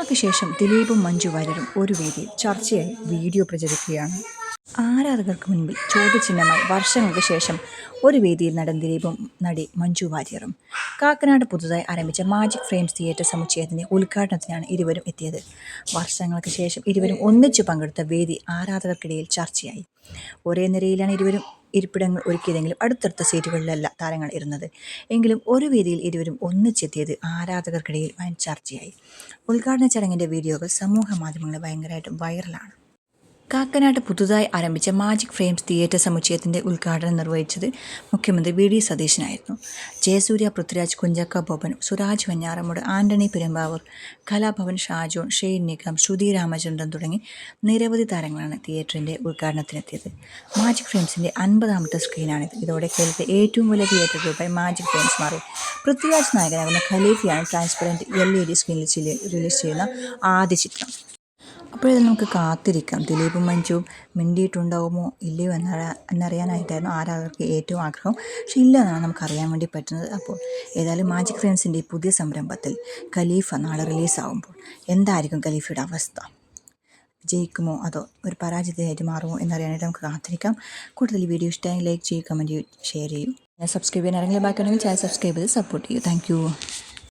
വർഷങ്ങൾക്ക് ശേഷം ദിലീപും മഞ്ജു വാര്യരും ഒരു വേദിയിൽ ചർച്ചയായി വീഡിയോ പ്രചരിക്കുകയാണ്. ആരാധകർക്ക് മുൻപിൽ ചോദ്യചിഹ്നമായി വർഷങ്ങൾക്ക് ശേഷം ഒരു വേദിയിൽ നടൻ ദിലീപും നടി മഞ്ജു വാര്യറും. കാക്കനാട് പുതുതായി ആരംഭിച്ച മാജിക് ഫ്രെയിംസ് തിയേറ്റർ സമുച്ചയത്തിൻ്റെ ഉദ്ഘാടനത്തിനാണ് ഇരുവരും എത്തിയത്. വർഷങ്ങൾക്ക് ശേഷം ഇരുവരും ഒന്നിച്ചു പങ്കെടുത്ത വേദി ആരാധകർക്കിടയിൽ ചർച്ചയായി. ഒരേ നിരയിലാണ് ഇരുവരും ഇരിപ്പിടങ്ങൾ ഒരുക്കിയതെങ്കിലും അടുത്തടുത്ത സീറ്റുകളിലല്ല താരങ്ങൾ ഇരുന്നത്. എങ്കിലും ഒരു വേദിയിൽ ഇരുവരും ഒന്നിച്ചെത്തിയത് ആരാധകർക്കിടയിൽ വൻ ചർച്ചയായി. ഉദ്ഘാടന ചടങ്ങിൻ്റെ വീഡിയോകൾ സമൂഹ മാധ്യമങ്ങളിൽ ഭയങ്കരമായിട്ട് വൈറലാണ്. കാക്കനാട് പുതുതായി ആരംഭിച്ച മാജിക് ഫ്രെയിംസ് തിയേറ്റർ സമുച്ചയത്തിൻ്റെ ഉദ്ഘാടനം നിർവഹിച്ചത് മുഖ്യമന്ത്രി വി.ഡി. സതീശനായിരുന്നു. ജയസൂര്യ, പൃഥ്വിരാജ്, കുഞ്ചാക്കോ ബോബൻ, സുരാജ് വെഞ്ഞാറമൂട്, ആന്റണി പെരുമ്പാവൂർ, കലാഭവൻ ഷാജോൺ, ഷെയ്ൻ നിഗം, ശ്രുതി രാമചന്ദ്രൻ തുടങ്ങി നിരവധി താരങ്ങളാണ് തിയേറ്ററിൻ്റെ ഉദ്ഘാടനത്തിനെത്തിയത്. മാജിക് ഫ്രെയിംസിൻ്റെ 50ാമത്തെ സ്ക്രീനാണിത്. ഇതോടെ കേരളത്തിലെ ഏറ്റവും വലിയ തിയേറ്റർ ഗ്രൂപ്പായി മാജിക് ഫ്രെയിംസ് മാറി. പൃഥ്വിരാജ് നായകനാകുന്ന ഖലീഫയാണ് ട്രാൻസ്പെറൻറ്റ് LED സ്ക്രീനിൽ റിലീസ് ചെയ്യുന്ന ആദ്യ ചിത്രം. അപ്പോഴേ നമുക്ക് കാത്തിരിക്കാം. ദിലീപും മഞ്ജുവും മിണ്ടിയിട്ടുണ്ടാവുമോ ഇല്ലയോ എന്നറിയാനായിട്ടായിരുന്നു ആരാധകർക്ക് ഏറ്റവും ആഗ്രഹം. പക്ഷെ ഇല്ല എന്നാണ് നമുക്കറിയാൻ വേണ്ടി പറ്റുന്നത്. അപ്പോൾ ഏതായാലും മാജിക് ഫ്രെയിംസിൻ്റെ ഈ പുതിയ സംരംഭത്തിൽ ഖലീഫ നാളെ റിലീസാവുമ്പോൾ എന്തായിരിക്കും ഖലീഫയുടെ അവസ്ഥ? ജയിക്കുമോ അതോ ഒരു പരാജയമായിട്ട് മാറുമോ എന്നറിയാനായിട്ട് നമുക്ക് കാത്തിരിക്കാം. കൂടുതൽ വീഡിയോ ഇഷ്ടമായി ലൈക്ക് ചെയ്യൂ, കമൻറ്റ് ചെയ്യൂ, ഷെയർ ചെയ്യൂ. സബ്സ്ക്രൈബ് ചെയ്യാൻ ആരെങ്കിലും ബാക്കിയുണ്ടെങ്കിൽ ചാനൽ സബ്സ്ക്രൈബ് ചെയ്ത് സപ്പോർട്ട് ചെയ്യൂ. താങ്ക്